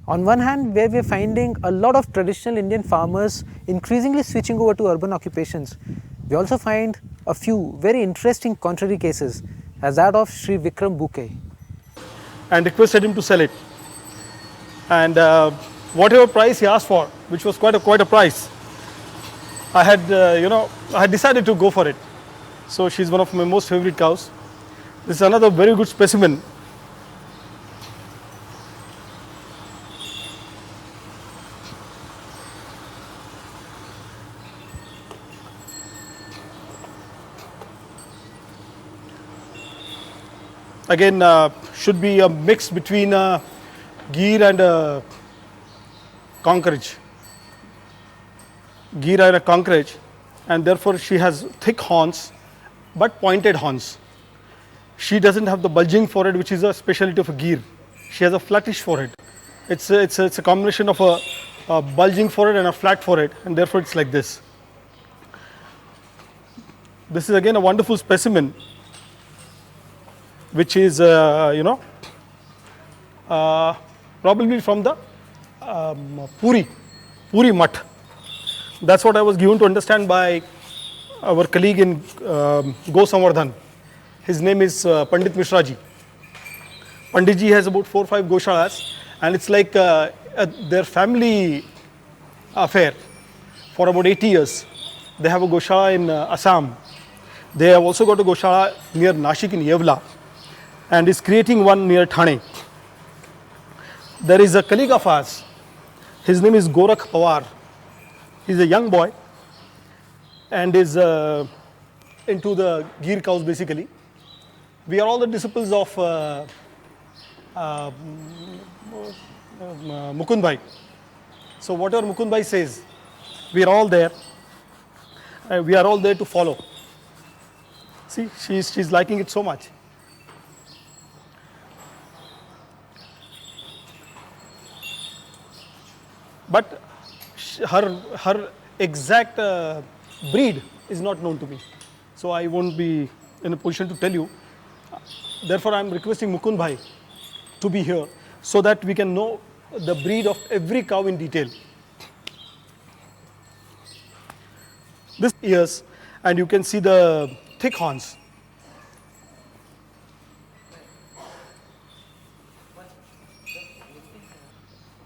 On one hand, where we're finding a lot of traditional Indian farmers increasingly switching over to urban occupations, we also find a few very interesting contrary cases, as that of Sri Vikram Boke. And requested him to sell it. And whatever price he asked for, which was quite a price, I had I had decided to go for it. So she's one of my most favorite cows. This is another very good specimen. Again, should be a mix between Gir and Conkerage. Gir and a Conkerage, and therefore she has thick horns but pointed horns. She doesn't have the bulging forehead, which is a specialty of a Gir. She has a flattish forehead. It's a combination of a bulging forehead and a flat forehead, and therefore it's like this. This is again a wonderful specimen, which is probably from the Puri Mutt. That's what I was given to understand by our colleague in Gosambardhan. His name is Pandit Mishraji. Panditji has about 4 or 5 Gaushalas, and it's like their family affair for about 80 years. They have a Gaushala in Assam. They have also got a Gaushala near Nashik in Yevla, and is creating one near Thane. There is a colleague of ours, his name is Gorakh Pawar. He's a young boy and is into the Gir cows basically. We are all the disciples of Mukund Bhai. So whatever Mukund Bhai says, we are all there. We are all there to follow. See, she's liking it so much. But her exact breed is not known to me. So I won't be in a position to tell you. Therefore, I am requesting Mukund Bhai to be here so that we can know the breed of every cow in detail. This ears, and you can see the thick horns.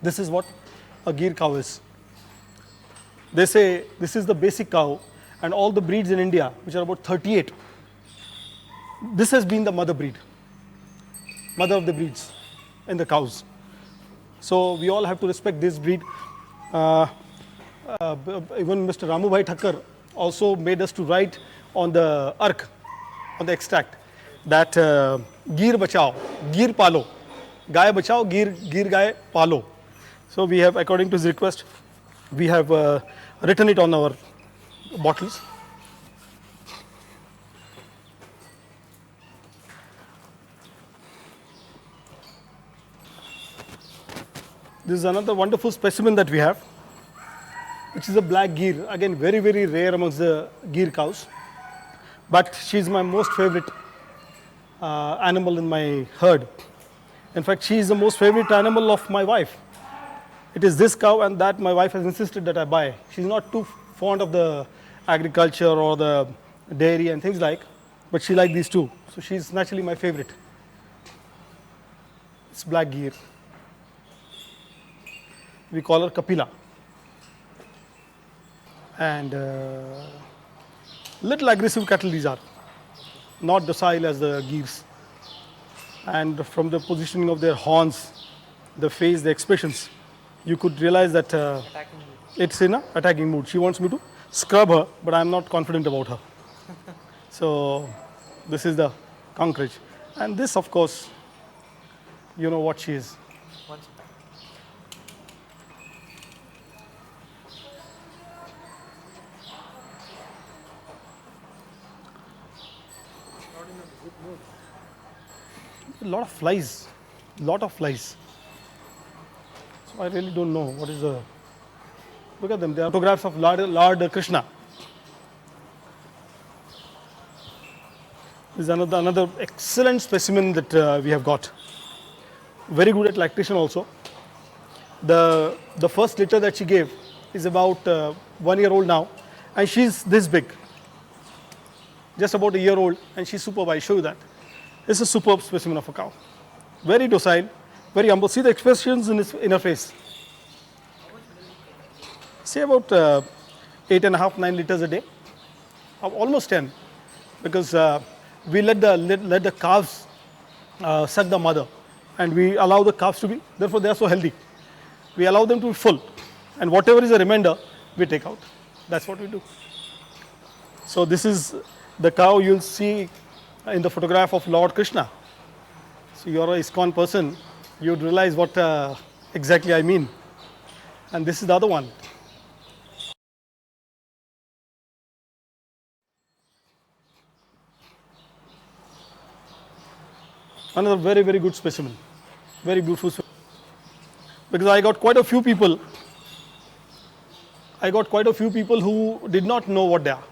This is what a Gir cow is. They say this is the basic cow, and all the breeds in India, which are about 38, this has been the mother breed, mother of the breeds in the cows. So we all have to respect this breed. Even Mr. Ramubhai Thakkar also made us to write on the ark, on the extract, that Gir bachao, Gir palo, Gaya bachao, Gir Gaya palo. So we have, according to his request, we have written it on our bottles. This is another wonderful specimen that we have, which is a black Gir. Again, very, very rare amongst the Gir cows. But she is my most favorite animal in my herd. In fact, she is the most favorite animal of my wife. It is this cow and that my wife has insisted that I buy. She's not too fond of the agriculture or the dairy and things like, but she likes these two. So she's naturally my favorite. It's black Gir. We call her Kapila. And Little aggressive cattle these are, not docile as the gears. And from the positioning of their horns, the face, the expressions, you could realize that it's in a attacking mood. She wants me to scrub her, but I'm not confident about her. So this is the conkerage. And this, of course, you know what she is. A lot of flies, lot of flies. So I really don't know what is the. Look at them. They are photographs of Lord Krishna. This is another excellent specimen that we have got. Very good at lactation also. The first litter that she gave is about 1 year old now, and she's this big, just about a year old, and she's superb. I'll show you that. This is a superb specimen of a cow. Very docile, very humble. See the expressions in her face. Say about 8.5, 9 liters a day, almost 10, because we let the calves suck the mother, and we allow the calves to be. Therefore, they are so healthy. We allow them to be full, and whatever is a remainder, we take out. That's what we do. So this is the cow you'll see in the photograph of Lord Krishna. So you're an ISKCON person, you'd realize what exactly I mean. And this is the other one. Another very, very good specimen. Very beautiful specimen. Because I got quite a few people who did not know what they are.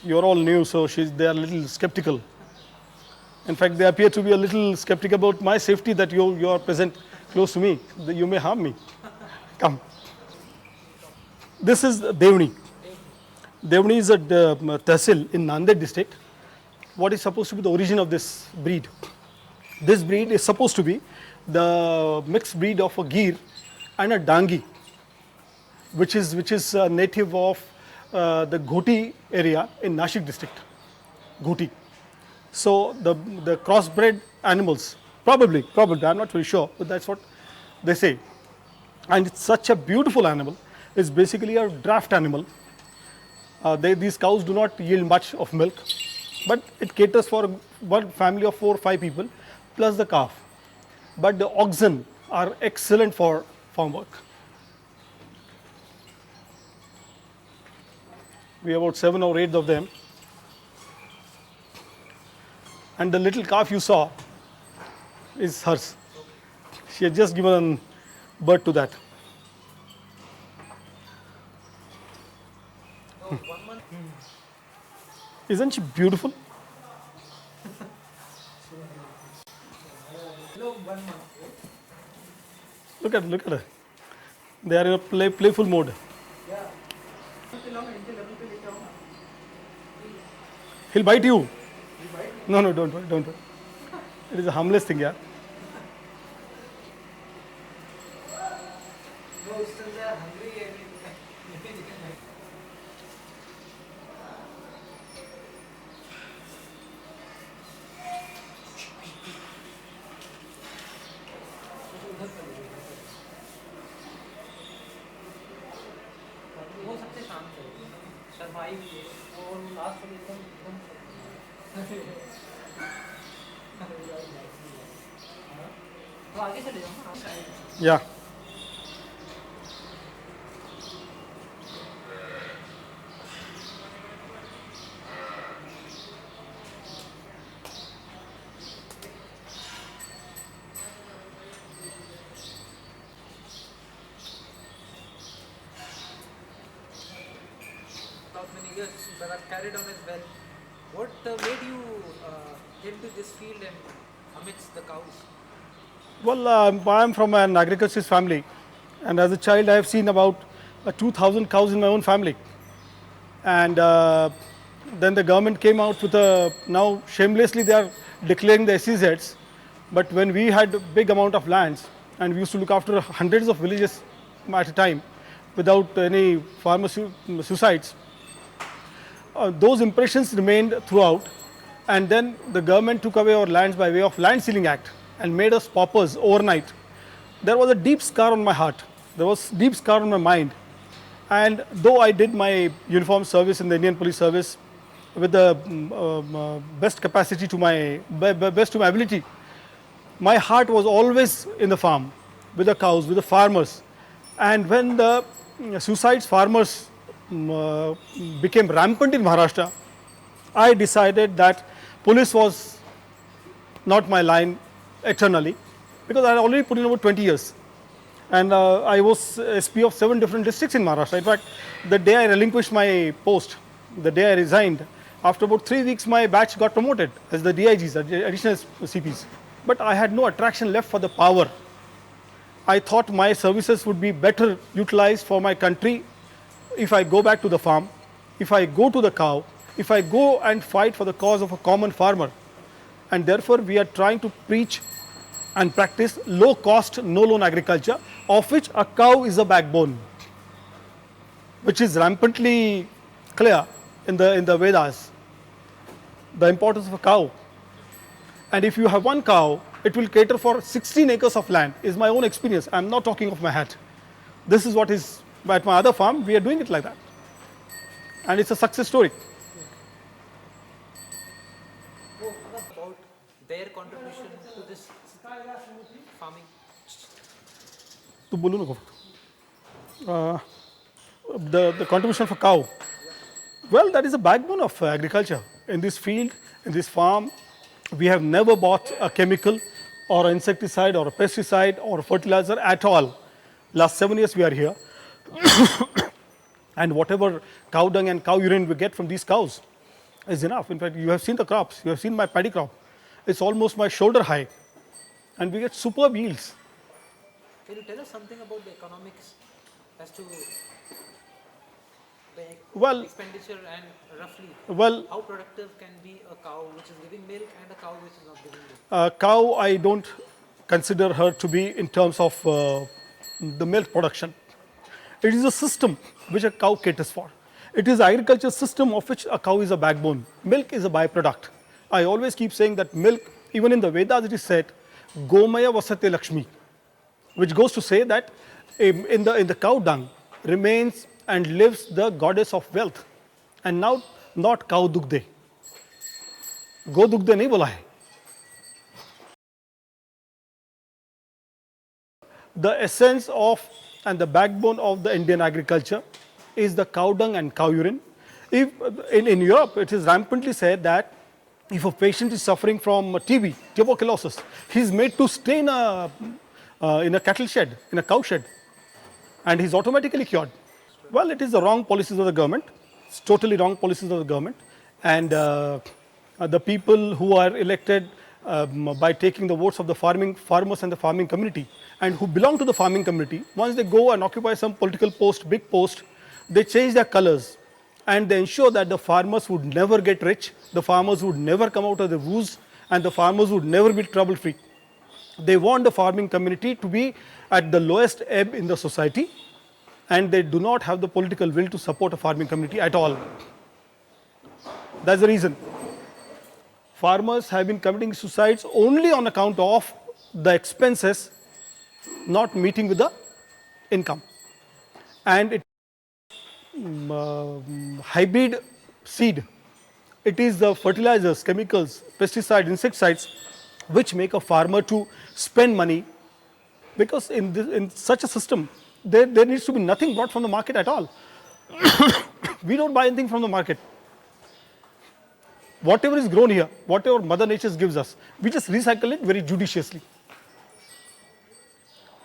You're all new, so they are a little skeptical. In fact, they appear to be a little skeptical about my safety, that you are present close to me. You may harm me. Come. This is Devni. Devni is a tehsil in Nanded district. What is supposed to be the origin of this breed? This breed is supposed to be the mixed breed of a Gir and a Dangi, which is native of the Ghoti area in Nashik district. Ghoti. So the crossbred animals, probably, I'm not very sure, but that's what they say. And it's such a beautiful animal. It's basically a draft animal. These cows do not yield much of milk, but it caters for one family of 4 or 5 people plus the calf. But the oxen are excellent for farm work. We have about 7 or 8 of them. And the little calf you saw is hers. She had just given birth to that. Isn't she beautiful? Look at her. They are in a playful mode. He'll bite you. No, don't worry. It is a harmless thing, yeah. Yeah. Not many years, but I've carried on as well. What made you get into this field and amidst the cows? Well, I am from an agriculturist family, and as a child I have seen about 2,000 cows in my own family. And then the government came out with now shamelessly they are declaring the SEZs, but when we had a big amount of lands and we used to look after hundreds of villages at a time, without any farmer suicides. Those impressions remained throughout, and then the government took away our lands by way of Land Sealing Act and made us paupers overnight. There was a deep scar on my heart. There was deep scar on my mind. And though I did my uniform service in the Indian Police Service with the best capacity to my best to my ability, my heart was always in the farm, with the cows, with the farmers. And when the suicides farmers became rampant in Maharashtra, I decided that police was not my line eternally, because I had already put in about 20 years. And I was SP of 7 different districts in Maharashtra. In fact, the day I relinquished my post, the day I resigned, after about 3 weeks my batch got promoted as the DIGs, additional CPs. But I had no attraction left for the power. I thought my services would be better utilized for my country if I go back to the farm, if I go to the cow, if I go and fight for the cause of a common farmer. And therefore we are trying to preach and practice low cost, no loan agriculture, of which a cow is a backbone, which is rampantly clear in the Vedas, the importance of a cow. And if you have one cow, it will cater for 16 acres of land, is my own experience. I am not talking of my hat. This is what is, at my other farm, we are doing it like that. And it's a success story. About their contribution to this farming. To bolu na ko. The contribution of a cow. Well, that is the backbone of agriculture. In this field, in this farm, we have never bought a chemical or an insecticide or a pesticide or a fertilizer at all. Last 7 years we are here. And whatever cow dung and cow urine we get from these cows is enough. In fact, you have seen the crops. You have seen my paddy crop. It's almost my shoulder high. And we get superb yields. Can you tell us something about the economics as to the expenditure and roughly how productive can be a cow which is giving milk and a cow which is not giving milk? Cow, I don't consider her to be in terms of the milk production. It is a system which a cow caters for. It is agriculture system of which a cow is a backbone. Milk is a byproduct. I always keep saying that milk, even in the Vedas it is said, Gomaya Vasate Lakshmi, which goes to say that in the cow dung remains and lives the goddess of wealth. And now not cow dugde. Go dugde nahi bola hai. The essence of and the backbone of the Indian agriculture is the cow dung and cow urine. If in Europe it is rampantly said that if a patient is suffering from TB, tuberculosis, he is made to stay in a cattle shed, in a cow shed, and he is automatically cured. Well, it is the wrong policies of the government. It's totally wrong policies of the government. And the people who are elected by taking the votes of the farmers and the farming community, and who belong to the farming community, once they go and occupy some political post, big post, they change their colors and they ensure that the farmers would never get rich, the farmers would never come out of the woos, and the farmers would never be trouble free. They want the farming community to be at the lowest ebb in the society, and they do not have the political will to support a farming community at all. That's the reason. Farmers have been committing suicides only on account of the expenses not meeting with the income. And it hybrid seed, it is the fertilizers, chemicals, pesticides, insecticides which make a farmer to spend money, because in such a system there needs to be nothing brought from the market at all. We don't buy anything from the market. Whatever is grown here, whatever Mother Nature gives us, we just recycle it very judiciously.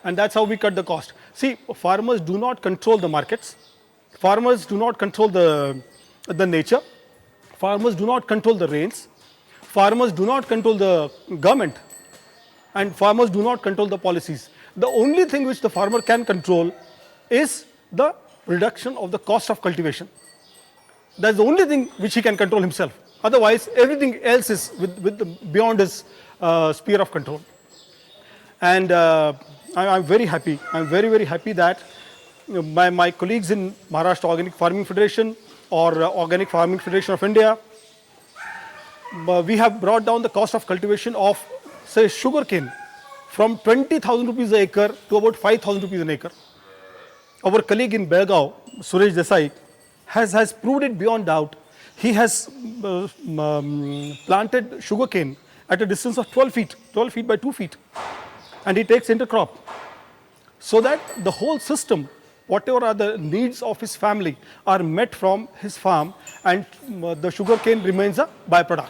And that's how we cut the cost. See, farmers do not control the markets. Farmers do not control the nature. Farmers do not control the rains. Farmers do not control the government. And farmers do not control the policies. The only thing which the farmer can control is the reduction of the cost of cultivation. That's the only thing which he can control himself. Otherwise, everything else is beyond his sphere of control. And I'm very happy. I'm very, very happy that my colleagues in Maharashtra Organic Farming Federation or Organic Farming Federation of India, we have brought down the cost of cultivation of, say, sugarcane from 20,000 rupees an acre to about 5,000 rupees an acre. Our colleague in Belgaum, Suresh Desai, has proved it beyond doubt. He has planted sugarcane at a distance of 12 feet by 2 feet, and he takes intercrop, so that the whole system, whatever are the needs of his family, are met from his farm, and the sugarcane remains a byproduct.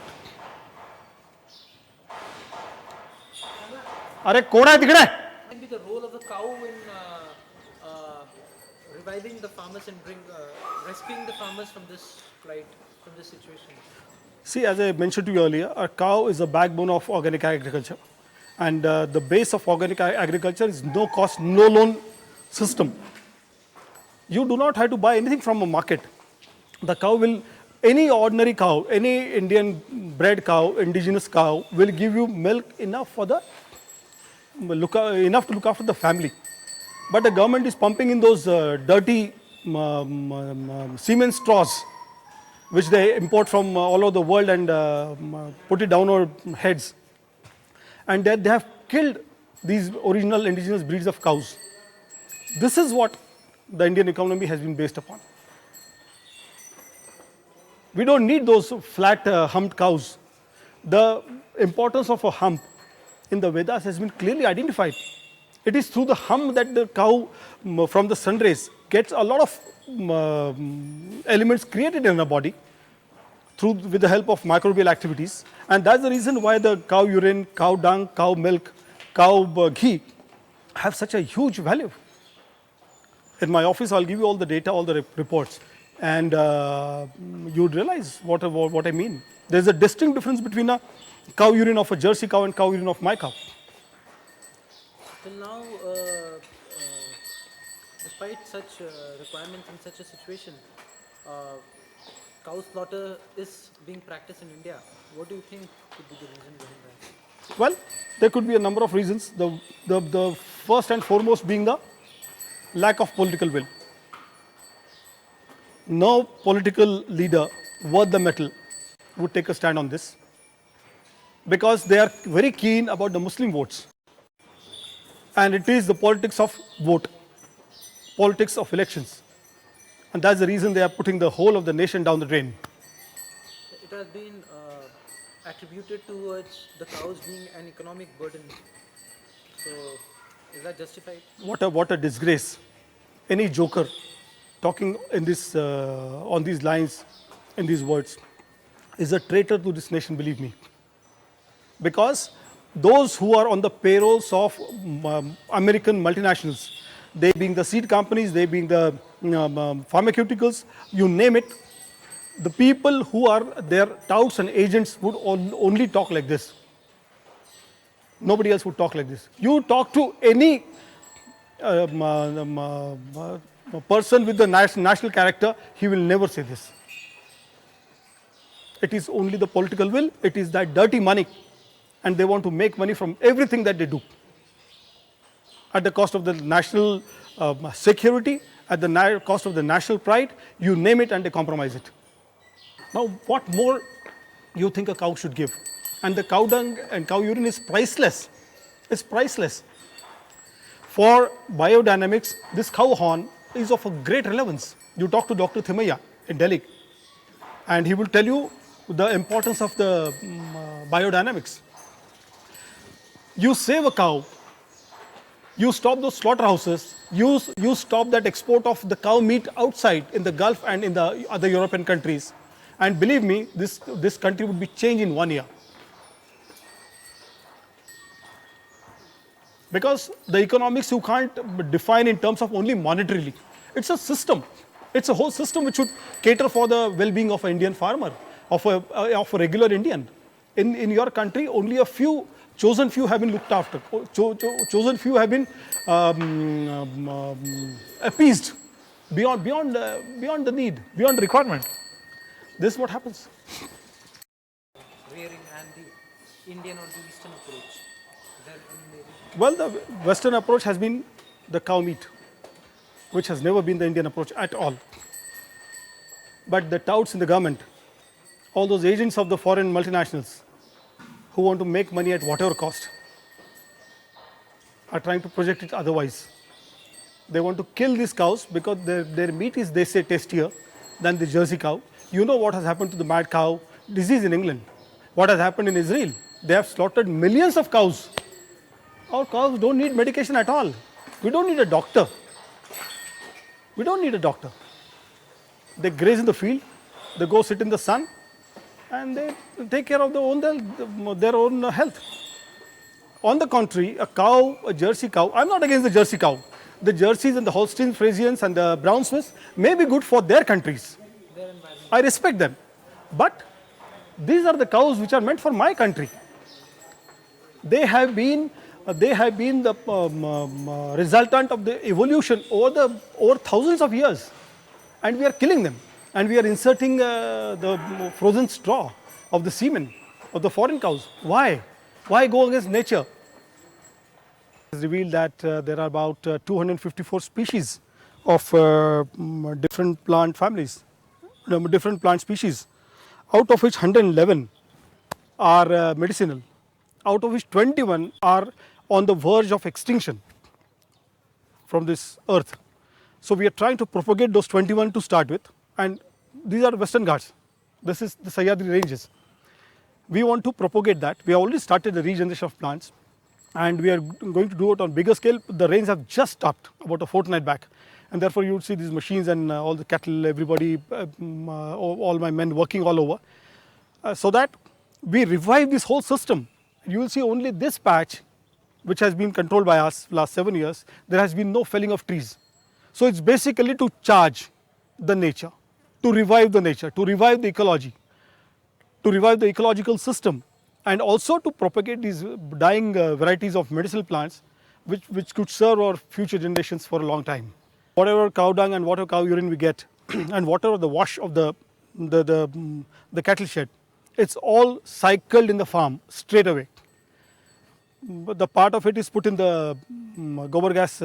अरे कोड़ा है तिकडे. Can be the role of the cow in reviving the farmers and rescuing the farmers from this plight, from this situation? See, as I mentioned to you earlier, a cow is the backbone of organic agriculture, and the base of organic agriculture is no cost, no loan system. You do not have to buy anything from a market. The cow will, any ordinary cow, any Indian bred cow, indigenous cow, will give you milk enough for the enough to look after the family. But the government is pumping in those dirty cement straws, which they import from all over the world and put it down our heads. And they have killed these original indigenous breeds of cows. This is what the Indian economy has been based upon. We don't need those flat humped cows. The importance of a hump in the Vedas has been clearly identified. It is through the hump that the cow from the sun rays gets a lot of elements created in her body with the help of microbial activities. And that's the reason why the cow urine, cow dung, cow milk, cow ghee have such a huge value. In my office, I'll give you all the data, all the reports, and you'd realize what I mean. There's a distinct difference between a cow urine of a Jersey cow and cow urine of my cow. Till now, despite such requirements in such a situation, cow slaughter is being practiced in India. What do you think could be the reason behind that? Well, there could be a number of reasons. The first and foremost being the lack of political will. No political leader worth the metal would take a stand on this, because they are very keen about the Muslim votes. And it is the politics of vote, politics of elections. And that's the reason they are putting the whole of the nation down the drain. It has been attributed towards the cows being an economic burden. So, is that justified? What a disgrace. Any joker talking in this, on these lines, in these words, is a traitor to this nation, believe me. Because those who are on the payrolls of American multinationals, they being the seed companies, they being the pharmaceuticals, you name it, the people who are their touts and agents would only talk like this. Nobody else would talk like this. You talk to any person with the national character, he will never say this. It is only the political will, it is that dirty money, and they want to make money from everything that they do, at the cost of the national security, at the cost of the national pride, you name it, and they compromise it. Now, what more you think a cow should give? And the cow dung and cow urine is priceless. It's priceless. For biodynamics, this cow horn is of a great relevance. You talk to Dr. Thimaiya in Delhi, and he will tell you the importance of the biodynamics. You save a cow, you stop those slaughterhouses, you stop that export of the cow meat outside in the Gulf and in the other European countries. And believe me, this country would be changed in 1 year. Because the economics you can't define in terms of only monetarily. It's a system. It's a whole system which should cater for the well-being of an Indian farmer, of a regular Indian. In your country, only a few, chosen few have been looked after. Chosen few have been appeased beyond the need, beyond requirement. This is what happens. Rearing and the Indian or the Eastern approach. Is there any maybe? Well, the Western approach has been the cow meat. which has never been the Indian approach at all. But the touts in the government, all those agents of the foreign multinationals who want to make money at whatever cost, are trying to project it otherwise. They want to kill these cows because their meat is, they say, tastier than the Jersey cow. You know what has happened to the mad cow disease in England, what has happened in Israel. They have slaughtered millions of cows. Our cows don't need medication at all. We don't need a doctor. We don't need a doctor. They graze in the field, they go sit in the sun, and they take care of their own health. On the contrary, a cow, a Jersey cow, I'm not against the Jersey cow. The Jerseys and the Holsteins, Friesians and the Brown Smiths may be good for their countries. I respect them. But these are the cows which are meant for my country. They have been the resultant of the evolution over thousands of years, and we are killing them, and we are inserting the frozen straw of the semen of the foreign cows. Why? Why go against nature? It is revealed that there are about 254 species of different plant families, different plant species, out of which 111 are medicinal, out of which 21 are on the verge of extinction from this earth. So we are trying to propagate those 21 to start with, and these are Western Ghats. This is the Sahyadri ranges. We want to propagate that. We have already started the regeneration of plants, and we are going to do it on bigger scale. The rains have just stopped about a fortnight back, and therefore you would see these machines and all the cattle, everybody, all my men working all over, so that we revive this whole system. You will see only this patch, which has been controlled by us last 7 years, there has been no felling of trees. So it's basically to charge the nature, to revive the nature, to revive the ecology, to revive the ecological system, and also to propagate these dying varieties of medicinal plants which could serve our future generations for a long time. Whatever cow dung and whatever cow urine we get and whatever the wash of the cattle shed, it's all cycled in the farm straight away. But the part of it is put in the gobar gas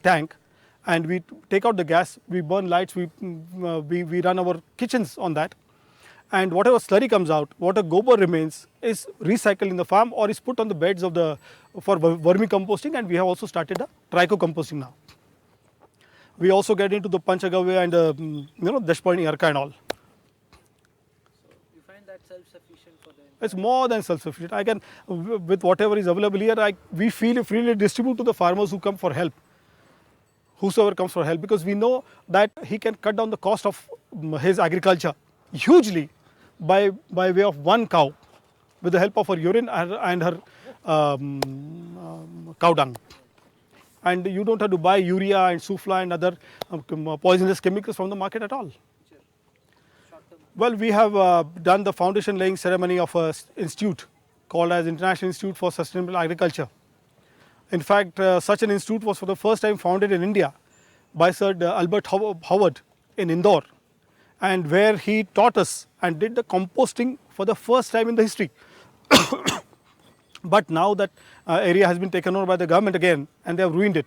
tank, and we take out the gas, we burn lights, we run our kitchens on that, and whatever slurry comes out, whatever gobar remains is recycled in the farm or is put on the beds of for vermicomposting, and we have also started the tricho-composting now. We also get into the panchagavya and dashpani arka and all. You find that self-sufficient for them? It's more than self-sufficient. I can, with whatever is available here, we freely distribute to the farmers who come for help, whosoever comes for help, because we know that he can cut down the cost of his agriculture hugely by way of one cow, with the help of her urine and her cow dung. And you don't have to buy urea and sufla and other poisonous chemicals from the market at all. Well, we have done the foundation laying ceremony of an institute called as International Institute for Sustainable Agriculture. In fact, such an institute was for the first time founded in India by Sir Albert Howard in Indore, and where he taught us and did the composting for the first time in the history. But now that area has been taken over by the government again, and they have ruined it.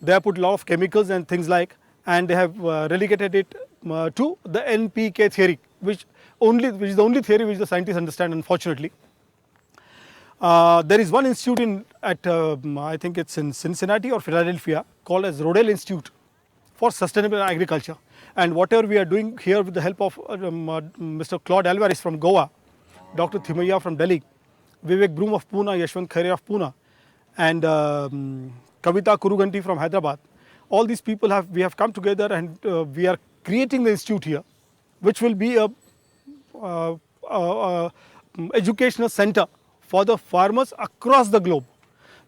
They have put a lot of chemicals and things like, and they have relegated it to the NPK theory, which is the only theory which the scientists understand, unfortunately. There is one institute I think it's in Cincinnati or Philadelphia, called as Rodale Institute for Sustainable Agriculture. And whatever we are doing here with the help of Mr. Claude Alvarez from Goa, Dr. Thimaiya from Delhi, Vivek Broom of Pune, Yashwant Khaire of Pune, and Kavita Kuruganti from Hyderabad. All these people we have come together, and we are creating the institute here, which will be a educational center for the farmers across the globe,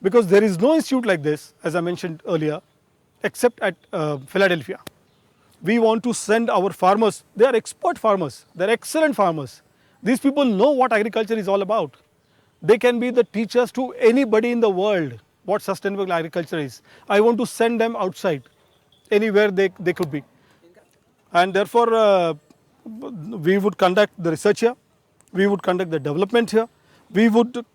because there is no institute like this, as I mentioned earlier, except at Philadelphia. We want to send our farmers. They are expert farmers, they are excellent farmers. These people know what agriculture is all about. They can be the teachers to anybody in the world what sustainable agriculture is. I want to send them outside, anywhere they could be. And therefore, we would conduct the research here, we would conduct the development here, we would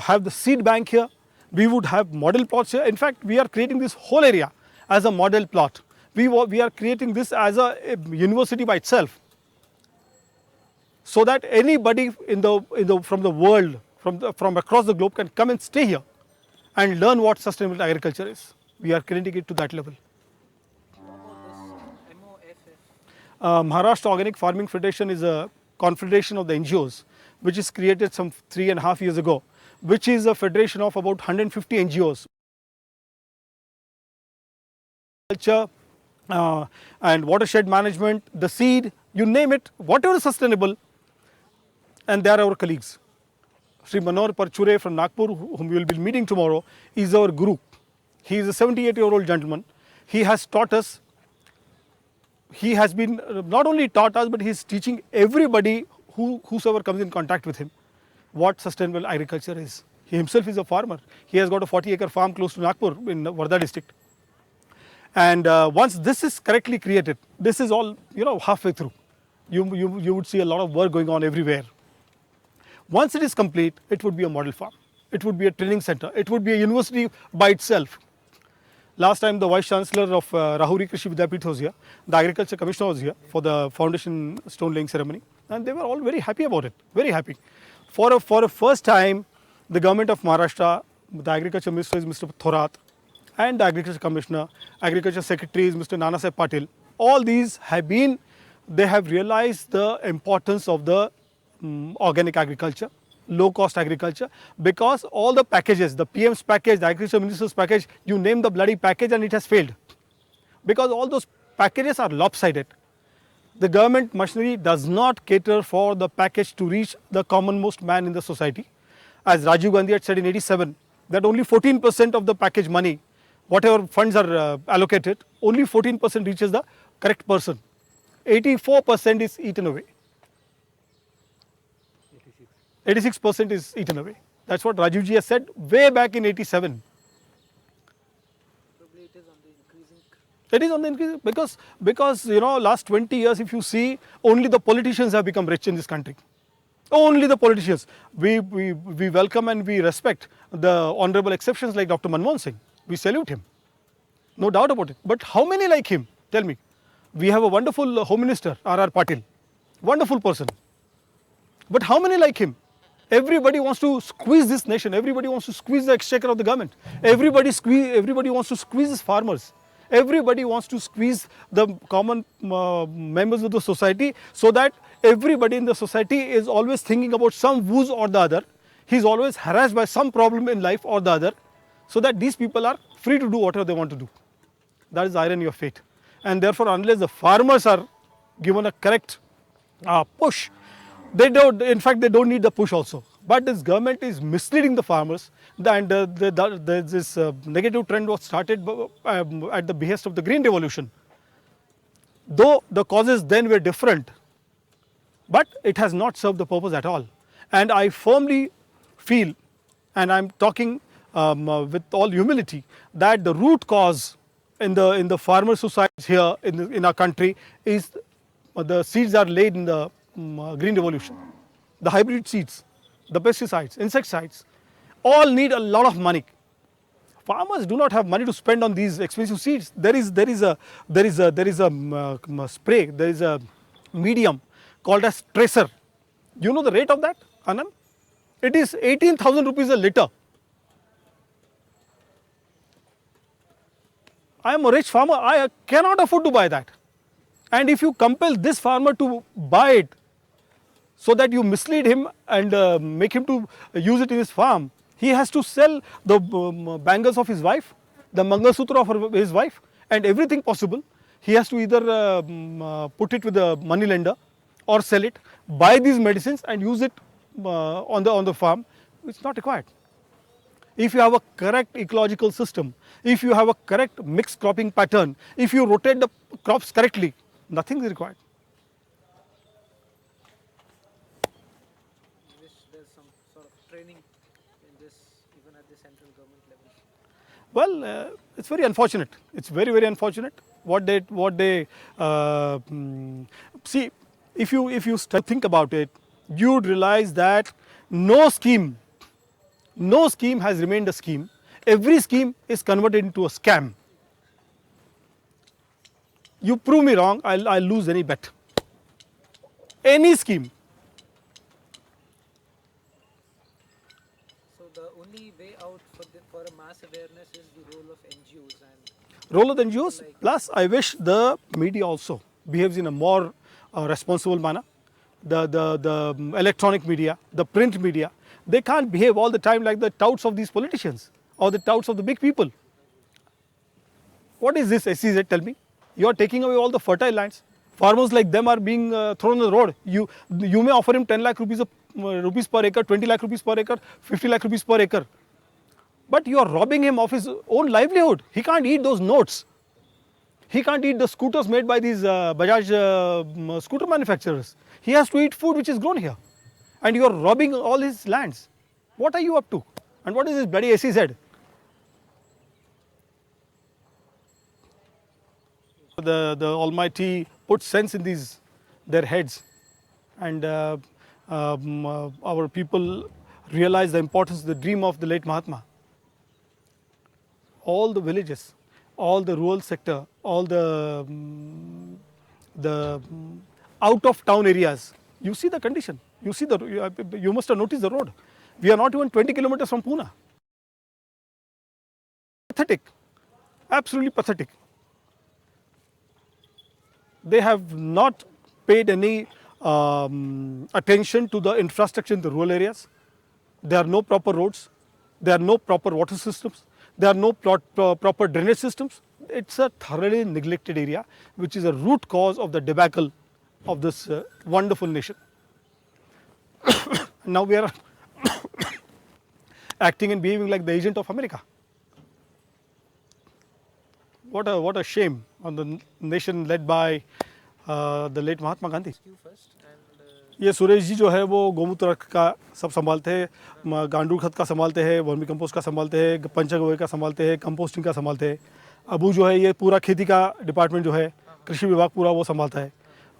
have the seed bank here, we would have model plots here. In fact, we are creating this whole area, as a model plot. We are creating this as a university by itself, so that anybody from the world, from across the globe, can come and stay here and learn what sustainable agriculture is. We are creating it to that level. Maharashtra Organic Farming Federation is a confederation of the NGOs, which is created some 3.5 years ago, which is a federation of about 150 NGOs. Culture and watershed management, the seed, you name it, whatever is sustainable, and they are our colleagues. Sri Manor Parchure from Nagpur, whom we will be meeting tomorrow, is our guru. He is a 78-year-old gentleman. He has taught us. He has been not only taught us, but he is teaching everybody whosoever comes in contact with him what sustainable agriculture is. He himself is a farmer. He has got a 40-acre farm close to Nagpur in Wardha district. And once this is correctly created, this is all halfway through. You would see a lot of work going on everywhere. Once it is complete, it would be a model farm. It would be a training center. It would be a university by itself. Last time the Vice Chancellor of Rahuri Krishi Vidyapith was here, the Agriculture Commissioner was here for the foundation stone laying ceremony, and they were all very happy about it, very happy. For a first time, the government of Maharashtra, the Agriculture Minister is Mr. Thorat, and the Agriculture Commissioner, Agriculture Secretary is Mr. Nanasaheb Patil. All these they have realized the importance of the organic agriculture, low cost agriculture, because all the packages, the PM's package, the Agriculture Minister's package, you name the bloody package and it has failed. Because all those packages are lopsided. The government machinery does not cater for the package to reach the commonmost man in the society. As Rajiv Gandhi had said in 87, that only 14% of the package money, whatever funds are allocated, only 14% reaches the correct person. 84% is eaten away. 86% is eaten away. That's what Rajiv ji has said way back in 87. Probably it is on the increasing. It is on the increase because last 20 years, if you see, only the politicians have become rich in this country. Only the politicians. We welcome and we respect the honorable exceptions like Dr. Manmohan Singh. We salute him. No doubt about it. But how many like him? Tell me. We have a wonderful Home Minister, R.R. Patil. Wonderful person. But how many like him? Everybody wants to squeeze this nation. Everybody wants to squeeze the exchequer of the government. Everybody wants to squeeze his farmers. Everybody wants to squeeze the common members of the society, so that everybody in the society is always thinking about some woes or the other. He is always harassed by some problem in life or the other, so that these people are free to do whatever they want to do. That is the irony of fate. And therefore, unless the farmers are given a correct push, they don't need the push also. But this government is misleading the farmers, and this negative trend was started at the behest of the Green Revolution. Though the causes then were different, but it has not served the purpose at all. And I firmly feel, and I am talking with all humility, that the root cause in the farmer societies here in our country is the seeds are laid in the Green Revolution. The hybrid seeds, the pesticides, insecticides, all need a lot of money. Farmers do not have money to spend on these expensive seeds. There is a spray, there is a medium called as tracer. You know the rate of that, Anand? It is 18,000 rupees a litre. I am a rich farmer, I cannot afford to buy that. And if you compel this farmer to buy it, so that you mislead him and make him to use it in his farm, he has to sell the bangles of his wife, the Mangalsutra of his wife, and everything possible. He has to either put it with a money lender or sell it, buy these medicines and use it on the farm. It's not required. If you have a correct ecological system, if you have a correct mixed cropping pattern, if you rotate the crops correctly, nothing is required. I wish there's some sort of training in this, even at the central government level. Well, it's very unfortunate. It's very, very unfortunate. What they see, if you think about it, you'd realize that no scheme has remained a scheme. Every scheme is converted into a scam. You prove me wrong, I'll lose any bet. Any scheme. So the only way out for a mass awareness is the role of NGOs and Role of the NGOs, plus I wish the media also behaves in a more responsible manner. The electronic media, the print media, they can't behave all the time like the touts of these politicians or the touts of the big people. What is this SEZ, tell me? You are taking away all the fertile lands. Farmers like them are being thrown on the road. You may offer him 10 lakh rupees per acre, 20 lakh rupees per acre, 50 lakh rupees per acre. But you are robbing him of his own livelihood. He can't eat those notes. He can't eat the scooters made by these Bajaj scooter manufacturers. He has to eat food which is grown here. And you are robbing all his lands. What are you up to? And what is this bloody SEZ? The Almighty put sense in their heads, and our people realize the importance, the dream of the late Mahatma. All the villages, all the rural sector, all the out of town areas, you see the condition. You must have noticed the road. We are not even 20 kilometers from Pune. Pathetic, absolutely pathetic. They have not paid any attention to the infrastructure in the rural areas. There are no proper roads. There are no proper water systems. There are no proper drainage systems. It's a thoroughly neglected area, which is a root cause of the debacle of this wonderful nation. Now we are acting and behaving like the agent of America. What a shame on the nation led by the late Mahatma Gandhi. ये सुरेश जी जो है वो गोमूत्र का सब संभालते हैं, गांडूर खत का संभालते हैं, वर्मी कंपोस्ट का संभालते हैं, पंचगव्य का संभालते हैं, कंपोस्टिंग का संभालते हैं। अबू जो है ये पूरा खेती का डिपार्टमेंट जो है कृषि विभाग पूरा वो संभालता है।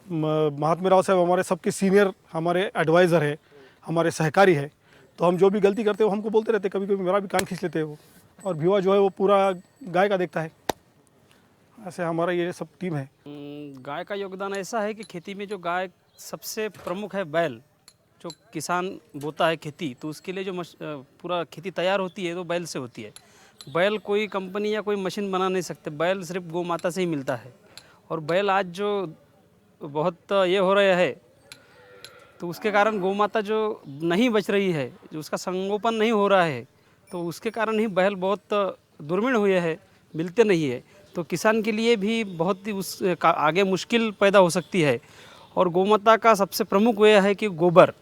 महात्मा राव साहब हमारे सबके सीनियर, हमारे एडवाइज़र है, हमारे सहकारी है। तो हम जो भी गलती करते हैं वो हमको बोलते रहते हैं, कभी कभी मेरा भी कान खींच लेते हैं वो। और भिवा जो है वो पूरा गाय का देखता है। ऐसे हमारा ये सब टीम है। गाय का योगदान ऐसा है कि खेती में जो गाय सबसे प्रमुख है बैल। जो किसान बोता है खेती तो उसके लिए जो पूरा खेती तैयार होती है तो बैल से होती है। बैल कोई कंपनी या कोई मशीन बना नहीं सकते, बैल सिर्फ गौ माता से ही मिलता है। और बैल आज जो बहुत ये हो रहा है तो उसके कारण गौ माता जो नहीं बच रही है, जो उसका संगोपन नहीं हो रहा है, तो उसके कारण ही बैल बहुत दुर्मिण हुए हैं, मिलते नहीं है। तो किसान के लिए भी बहुत ही उस आगे मुश्किल पैदा हो सकती है। और गौमाता का सबसे प्रमुख यह है कि गोबर,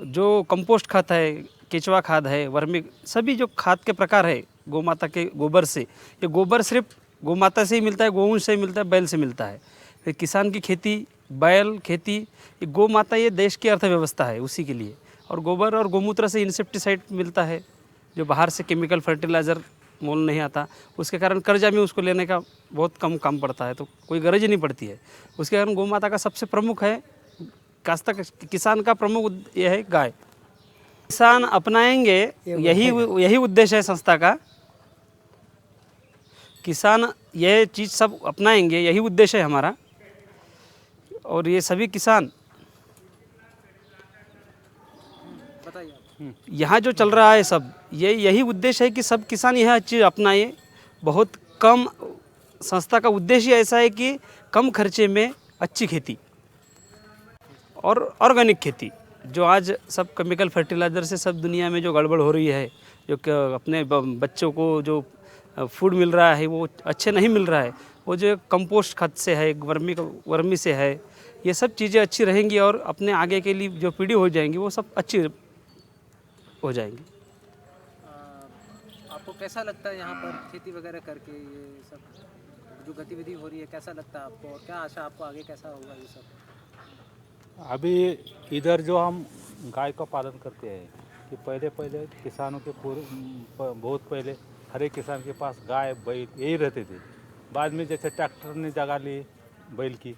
जो कंपोस्ट खाद है, केचुआ खाद है, वर्मी, सभी जो खाद के प्रकार है गौमाता के गोबर से, ये गोबर सिर्फ गौमाता से ही मिलता है, गौवंश से मिलता है, बैल से मिलता है। फिर किसान की खेती, बैल खेती, ये गौमाता ये देश की अर्थव्यवस्था है उसी के लिए। और गोबर और गौमूत्र से इंसेक्टिसाइड मिलता है, जो बाहर से केमिकल फर्टिलाइज़र मोल नहीं आता, उसके कारण कर्जा में उसको लेने का बहुत कम काम पड़ता है, तो कोई गरज ही नहीं पड़ती है। उसके कारण गौ माता का सबसे प्रमुख है, किसान का प्रमुख यह है गाय। किसान अपनाएंगे, यही उद्देश्य है संस्था का। किसान यह चीज़ सब अपनाएंगे, यही उद्देश्य है हमारा। और ये सभी किसान यहाँ जो चल रहा है सब, यही उद्देश्य है कि सब किसान यह चीज़ अपनाए। बहुत कम, संस्था का उद्देश्य ऐसा है कि कम खर्चे में अच्छी खेती और ऑर्गेनिक खेती। जो आज सब केमिकल फर्टिलाइज़र से सब दुनिया में जो गड़बड़ हो रही है, जो अपने बच्चों को जो फूड मिल रहा है वो अच्छे नहीं मिल रहा है, वो जो कंपोस्ट खाद से है, वर्मी से है, ये सब चीज़ें अच्छी रहेंगी और अपने आगे के लिए जो पीढ़ी हो जाएंगी वो सब अच्छी हो जाएंगी। आपको कैसा लगता है यहाँ पर खेती वगैरह करके, ये सब जो गतिविधि हो रही है, कैसा लगता है आपको और क्या आशा आपको आगे कैसा होगा ये सब? अभी इधर जो हम गाय का पालन करते हैं कि पहले किसानों के बहुत पहले हर एक किसान के पास गाय बैल यही रहते थे। बाद में जैसे ट्रैक्टर ने जगह ली बैल की,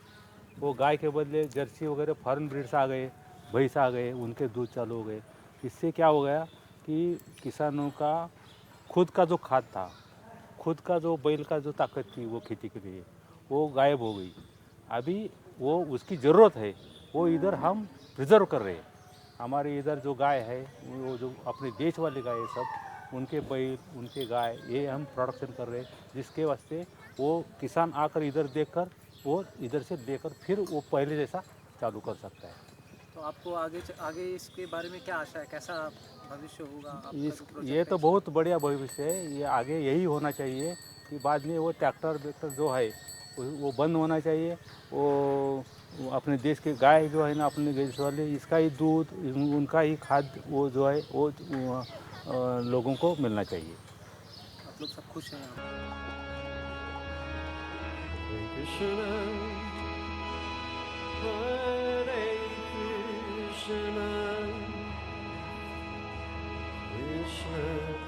वो गाय के बदले जर्सी वगैरह फॉरेन ब्रीड्स आ गए, भैंस आ गए, उनके दूध चालू हो गए। इससे क्या हो गया कि किसानों का खुद का जो खाद था खुद का जो बैल का जो ताकत थी वो खेती के लिए वो गायब हो गई। अभी वो उसकी ज़रूरत है, वो इधर हम प्रिजर्व कर रहे हैं। हमारे इधर जो गाय है वो जो अपने देश वाली गाय है सब, उनके बैल उनके गाय ये हम प्रोडक्शन कर रहे हैं, जिसके वास्ते वो किसान आकर इधर देखकर वो इधर से लेकर फिर वो पहले जैसा चालू कर सकता है। तो आपको आगे इसके बारे में क्या आशा है, कैसा भविष्य होगा आपका जो ये प्रोजेक्ट तो है? बहुत बढ़िया भविष्य है। ये आगे यही होना चाहिए कि बाद में वो ट्रैक्टर वेक्टर जो है वो बंद होना चाहिए। वो अपने देश के गाय जो है ना, अपने देश वाले, इसका ही दूध उनका ही खाद्य वो जो है वो लोगों को मिलना चाहिए। आप लोग सब खुश हैं यहाँ? Krishna, Hare Krishna, Krishna